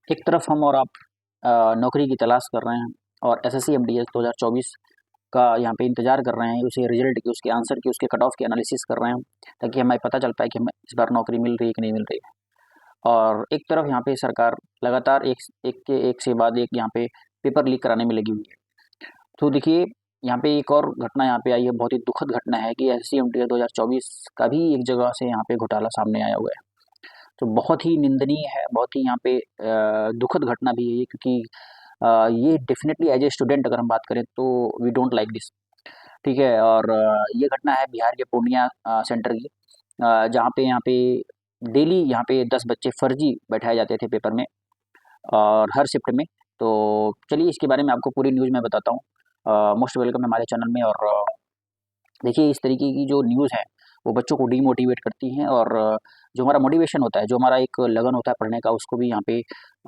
एक तरफ हम और आप नौकरी की तलाश कर रहे हैं और एसएससी एमटीएस 2024 का यहाँ पे इंतज़ार कर रहे हैं, उसे रिजल्ट की, उसके आंसर की, उसके कट ऑफ की एनालिसिस कर रहे हैं, ताकि हमें पता चल पाए कि हमें इस बार नौकरी मिल रही है कि नहीं मिल रही है। और एक तरफ यहाँ पे सरकार लगातार एक से बाद एक यहाँ पे पेपर लीक कराने में लगी हुई है। तो देखिए, यहाँ पे एक और घटना यहाँ पे आई है, बहुत ही दुखद घटना है कि एसएससी एमटीएस 2024 का भी एक जगह से यहाँ पे घोटाला सामने आया हुआ है। तो बहुत ही निंदनीय है, बहुत ही यहाँ पे दुखद घटना भी है ये, क्योंकि ये डेफिनेटली एज ए स्टूडेंट अगर हम बात करें तो वी डोंट लाइक दिस। ठीक है। और ये घटना है बिहार के पूर्णिया सेंटर की, जहाँ पे यहाँ पे डेली यहाँ पे 10 बच्चे फर्जी बैठाए जाते थे पेपर में और हर शिफ्ट में। तो चलिए इसके बारे में आपको पूरी न्यूज़ मैं बताता हूँ। मोस्ट वेलकम है हमारे चैनल में। और देखिए, इस तरीके की जो न्यूज़ है वो बच्चों को डीमोटिवेट करती हैं, और जो हमारा मोटिवेशन होता है, जो हमारा एक लगन होता है पढ़ने का, उसको भी यहाँ पे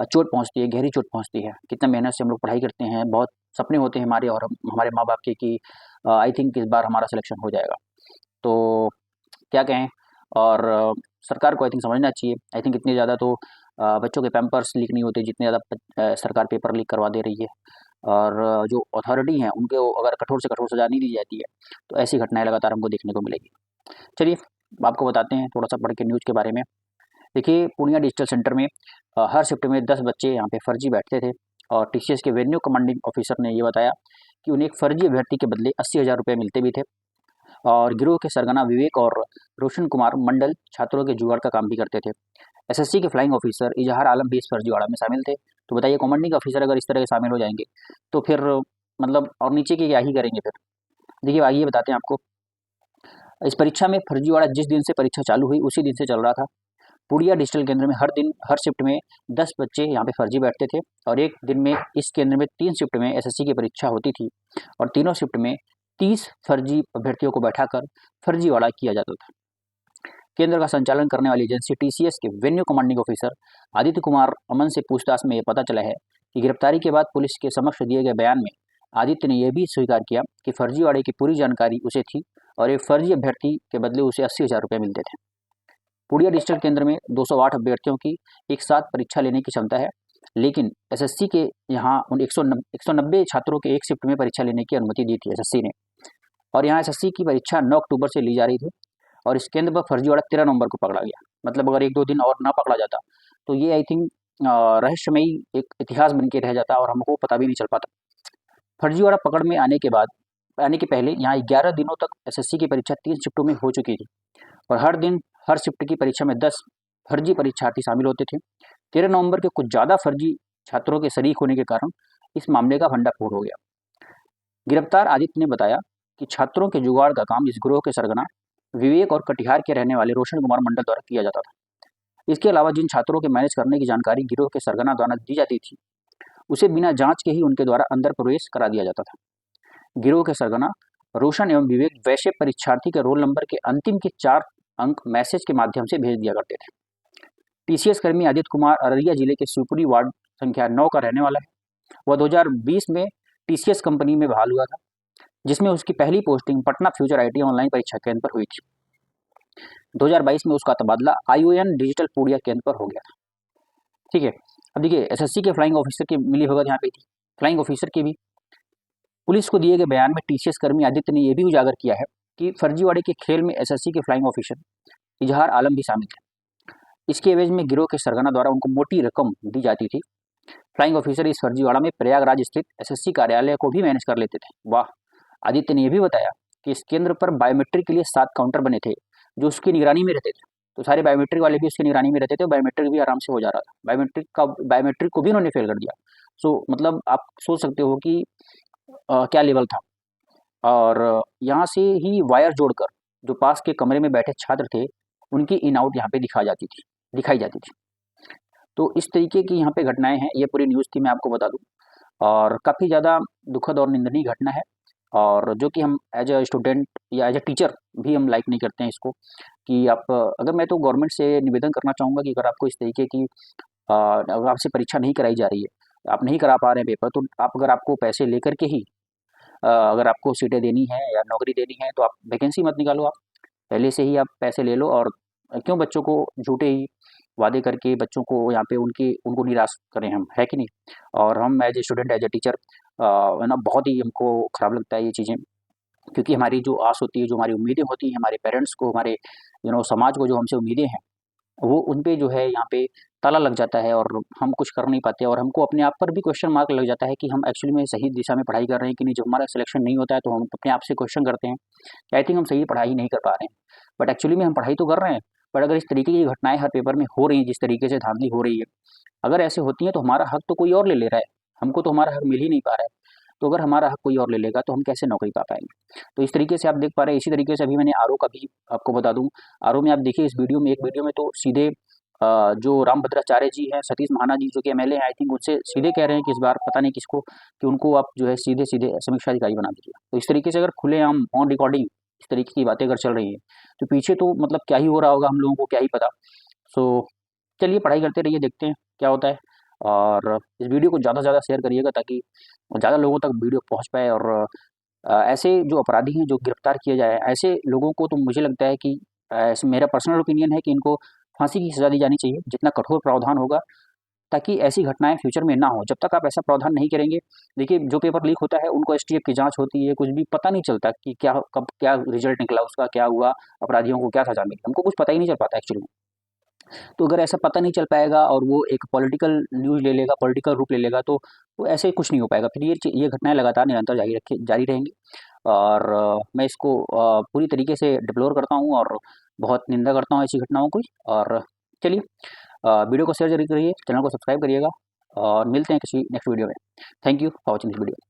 चोट पहुँचती है, गहरी चोट पहुँचती है। कितना मेहनत से हम लोग पढ़ाई करते हैं, बहुत सपने होते हैं हमारे और हमारे माँ बाप के कि आई थिंक इस बार हमारा सिलेक्शन हो जाएगा। तो क्या कहें। और सरकार को आई थिंक समझना चाहिए। आई थिंक इतने ज़्यादा तो बच्चों के पैम्पर्स लीक नहीं होते जितने ज़्यादा सरकार पेपर लीक करवा दे रही है। और जो अथॉरिटी हैं उनको अगर कठोर से कठोर सज़ा नहीं दी जाती है तो ऐसी घटनाएं लगातार हमको देखने को मिलेगी। चलिए आपको बताते हैं थोड़ा सा पढ़ के न्यूज़ के बारे में। देखिए, पूर्णिया डिजिटल सेंटर में हर शिफ्ट में 10 बच्चे यहाँ पे फर्जी बैठते थे, और टीसीएस के वेन्यू कमांडिंग ऑफिसर ने ये बताया कि उन्हें एक फर्जी अभ्यर्थी के बदले 80,000 रुपये मिलते भी थे। और गिरोह के सरगना विवेक और रोशन कुमार मंडल छात्रों के जुगाड़ का काम भी करते थे। एसएससी के फ्लाइंग ऑफिसर इजहार आलम भी इस फर्जीवाड़ा में शामिल थे। तो बताइए, कमांडिंग ऑफिसर अगर इस तरह के शामिल हो जाएंगे तो फिर मतलब और नीचे के क्या ही करेंगे फिर। देखिए, आइए बताते हैं आपको। इस परीक्षा में फर्जीवाड़ा जिस दिन से परीक्षा चालू हुई उसी दिन से चल रहा था। पूर्णिया डिजिटल केंद्र में हर दिन हर शिफ्ट में 10 बच्चे यहाँ पे फर्जी बैठते थे, और एक दिन में इस केंद्र में 3 शिफ्ट में एसएससी की परीक्षा होती थी, और तीनों शिफ्ट में 30 फर्जी अभ्यर्थियों को बैठाकर फर्जीवाड़ा किया जाता था। केंद्र का संचालन करने वाली एजेंसी टीसीएस के venue commanding officer Aditya Kumar Aman से पूछताछ में ये पता चला है कि गिरफ्तारी के बाद पुलिस के समक्ष दिए गए बयान में आदित्य ने यह भी स्वीकार किया कि फर्जीवाड़े की पूरी जानकारी उसे थी, और एक फर्जी अभ्यर्थी के बदले उसे 80,000 रुपये मिलते थे। पूर्णिया डिजिटल केंद्र में 208 अभ्यर्थियों की एक साथ परीक्षा लेने की क्षमता है, लेकिन एसएससी के यहाँ उन 190 छात्रों के एक शिफ्ट में परीक्षा लेने की अनुमति दी थी एसएससी ने। और यहाँ एसएससी की परीक्षा 9 अक्टूबर से ली जा रही थी, और इस केंद्र पर फर्जीवाड़ा 13 नवंबर को पकड़ा गया। मतलब अगर 1-2 दिन और ना पकड़ा जाता तो ये आई थिंक रहस्यमयी एक इतिहास बन के रह जाता और हमको पता भी नहीं चल पाता। फर्जीवाड़ा पकड़ में आने के पहले यहाँ 11 दिनों तक एसएससी की परीक्षा 3 शिफ्टों में हो चुकी थी, और हर शिफ्ट की परीक्षा में 10 फर्जी परीक्षार्थी शामिल होते थे। 13 नवंबर के कुछ ज़्यादा फर्जी छात्रों के शरीक होने के कारण इस मामले का भंडाफोड़ हो गया। गिरफ्तार आदित्य ने बताया कि छात्रों के जुगाड़ का काम इस गिरोह के सरगना विवेक और कटिहार के रहने वाले रोशन कुमार मंडल द्वारा किया जाता था। इसके अलावा जिन छात्रों के मैनेज करने की जानकारी गिरोह के सरगना द्वारा दी जाती थी, उसे बिना जांच के ही उनके द्वारा अंदर प्रवेश करा दिया जाता था। गिरोह के सरगना रोशन एवं विवेक वैसे परीक्षार्थी के रोल नंबर के अंतिम के 4 अंक मैसेज के माध्यम से भेज दिया करते थे। टीसीएस कर्मी आदित्य कुमार अररिया जिले के शिवपुरी वार्ड संख्या 9 का रहने वाला है। वह 2020 में टीसीएस कंपनी में बहाल हुआ था, जिसमें उसकी पहली posting Patna future IT online परीक्षा केंद्र पर हुई थी। 2022 में उसका तबादला आईओएन डिजिटल पूर्णिया केंद्र पर हो गया था। ठीक है। अब देखिए, एसएससी के फ्लाइंग ऑफिसर की मिली भगत यहाँ पे थी। फ्लाइंग ऑफिसर की भी पुलिस को दिए गए बयान में टीसीएस कर्मी आदित्य ने यह भी उजागर किया है कि फर्जीवाड़े के खेल में एसएससी के फ्लाइंग ऑफिसर इजहार आलम भी शामिल थे। इसके एवज में गिरोह के सरगना द्वारा उनको मोटी रकम दी जाती थी। फ्लाइंग ऑफिसर इस फर्जीवाड़ा में प्रयागराज स्थित एसएससी कार्यालय को भी मैनेज कर लेते थे। वाह। आदित्य ने यह भी बताया कि इस केंद्र पर बायोमेट्रिक के लिए 7 काउंटर बने थे जो उसकी निगरानी में रहते थे। तो सारे बायोमेट्रिक वाले भी उसकी निगरानी में रहते थे, बायोमेट्रिक भी आराम से हो जा रहा था। बायोमेट्रिक को भी उन्होंने फेल कर दिया। सो मतलब आप सोच सकते हो कि क्या लेवल था। और यहाँ से ही वायर जोड़कर जो पास के कमरे में बैठे छात्र थे उनकी इन आउट यहाँ पे दिखाई जाती थी। तो इस तरीके की यहाँ पे घटनाएं हैं। ये पूरी न्यूज़ थी, मैं आपको बता दूं। और काफ़ी ज़्यादा दुखद और निंदनीय घटना है, और जो कि हम एज अ स्टूडेंट या एज अ टीचर भी हम लाइक नहीं करते हैं इसको। कि आप अगर मैं तो गवर्नमेंट से निवेदन करना चाहूँगा कि अगर आपको इस तरीके की अगर आपसे परीक्षा नहीं कराई जा रही है, आप नहीं करा पा रहे हैं पेपर, तो आप अगर आपको पैसे लेकर के ही अगर आपको सीटें देनी है या नौकरी देनी है तो आप वैकेंसी मत निकालो। आप पहले से ही आप पैसे ले लो, और क्यों बच्चों को झूठे ही वादे करके बच्चों को यहाँ पे उनको निराश करें हम, है कि नहीं। और हम as a student as a teacher है ना, बहुत ही हमको ख़राब लगता है ये चीज़ें, क्योंकि हमारी जो आस होती है, जो हमारी उम्मीदें होती हैं, हमारे पेरेंट्स को, हमारे समाज को जो हमसे उम्मीदें हैं, वो उन पे जो है यहाँ पे ताला लग जाता है और हम कुछ कर नहीं पाते, और हमको अपने आप पर भी क्वेश्चन मार्क लग जाता है कि हम एक्चुअली में सही दिशा में पढ़ाई कर रहे हैं कि नहीं। जब हमारा सिलेक्शन नहीं होता है तो हम अपने आप से क्वेश्चन करते हैं कि आई थिंक हम सही पढ़ाई नहीं कर पा रहे हैं, बट एक्चुअली में हम पढ़ाई तो कर रहे हैं। बट अगर इस तरीके की घटनाएं हर पेपर में हो रही हैं, जिस तरीके से धांधली हो रही है, अगर ऐसे होती हैं तो हमारा हक तो कोई और ले ले रहा है, हमको तो हमारा हक मिल ही नहीं पा रहा है। तो अगर हमारा हक कोई और ले लेगा तो हम कैसे नौकरी पा पाएंगे। तो इस तरीके से आप देख पा रहे हैं। इसी तरीके से अभी मैंने आरओ का भी आपको बता दूं, आरओ में आप देखिए इस वीडियो में, एक वीडियो में तो सीधे जो रामभद्राचार्य जी हैं, सतीश महाना जी जो कि एमएलए हैं, आई थिंक उनसे सीधे कह रहे हैं कि इस बार पता नहीं किसको, कि उनको आप जो है सीधे सीधे समीक्षा अधिकारी बना दीजिए। तो इस तरीके से अगर खुलेआम ऑन रिकॉर्डिंग इस तरीके की बातें अगर चल रही हैं तो पीछे तो मतलब क्या ही हो रहा होगा, हम लोगों को क्या ही पता। सो चलिए पढ़ाई करते रहिए, देखते हैं क्या होता है। और इस वीडियो को ज़्यादा से ज़्यादा शेयर करिएगा ताकि ज़्यादा लोगों तक वीडियो पहुंच पाए, और ऐसे जो अपराधी हैं जो गिरफ्तार किए जाए, ऐसे लोगों को तो मुझे लगता है कि ऐसे मेरा पर्सनल ओपिनियन है कि इनको फांसी की सज़ा दी जानी चाहिए, जितना कठोर प्रावधान होगा, ताकि ऐसी घटनाएं फ्यूचर में ना हो। जब तक आप ऐसा प्रावधान नहीं करेंगे, देखिए जो पेपर लीक होता है उनको एसटीएफ की जांच होती है, कुछ भी पता नहीं चलता कि क्या कब क्या रिजल्ट निकला, उसका क्या हुआ, अपराधियों को क्या सजा मिली, हमको कुछ पता ही नहीं चल पाता एक्चुअली। तो अगर ऐसा पता नहीं चल पाएगा और वो एक पॉलिटिकल न्यूज़ ले लेगा, पॉलिटिकल रूप ले लेगा, तो ऐसे कुछ नहीं हो पाएगा। फिर ये घटनाएं लगातार निरंतर जारी रहेंगी। और मैं इसको पूरी तरीके से डिप्लोर करता हूँ और बहुत निंदा करता हूँ ऐसी घटनाओं की। और चलिए वीडियो को शेयर जरूर करिए, चैनल को सब्सक्राइब करिएगा, और मिलते हैं किसी नेक्स्ट वीडियो में। Thank you for watching this video.